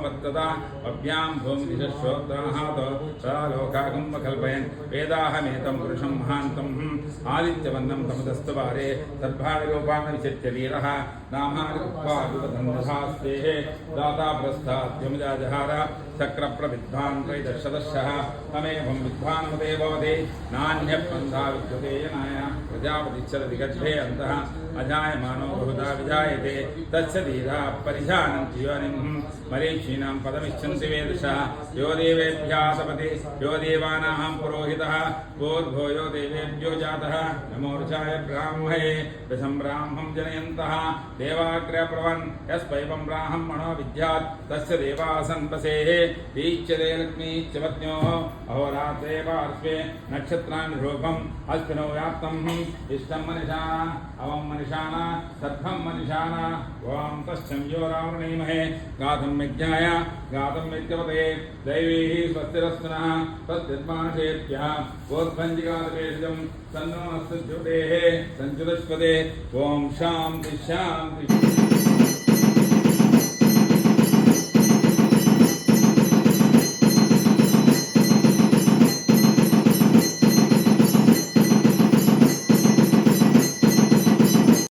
वत्तदा अभ्यां भूमिश्रोत्राहात लोकागं कल्पयन् वेदाहमेतं पुरुषं महान्तं आदित्यवन्नं तमदस्तवारे तद्भावरूपान् विचित्य वीरः नामानि उक्त्वा दाता प्रस्थाद्यमुजाजहार चक्रप्रविद्वान् त्रैदशदशः तमेवं विद्वान्मते भवति नान्यपन्था विद्यते यनाय प्रजापतिश्चरति गर्भे अन्तः अजायमानो बहुधा विजायते तस्य धीरा परिजानन्ति योनिं मरीचीनां पदमिच्छन्ति वेदशः यो देवेभ्यः सपति यो देवानां पुरोहितः भूर्भो यो देवेभ्यो जातः नमो ऋषाय ब्राह्मणे दशं ब्राह्मं जनयन्तः देवाग्रप्रवन् यस्पैवं ब्राह्मणो विद्यात् तस्य देवासन् वसेः दीच्यते लक्ष्मीश्च पत्न्योः अहोरात्रे पार्श्वे नक्षत्राणि रूपम् अश्विनौ व्याप्तम् इष्टं मनिषाना अवं मनिषाना सद्भं मनिषाना ॐ तस्यं यो रावणीमहे गातुं यज्ञाय गातुं यज्ञपते दैवीः स्वस्तिरस्मिनः तद्विद्मासेभ्यः गोर्भञ्जिकादपेषजं सन्नो अस्तु ज्योतेः सञ्जुतस्पदे ॐ शान्ति शान्ति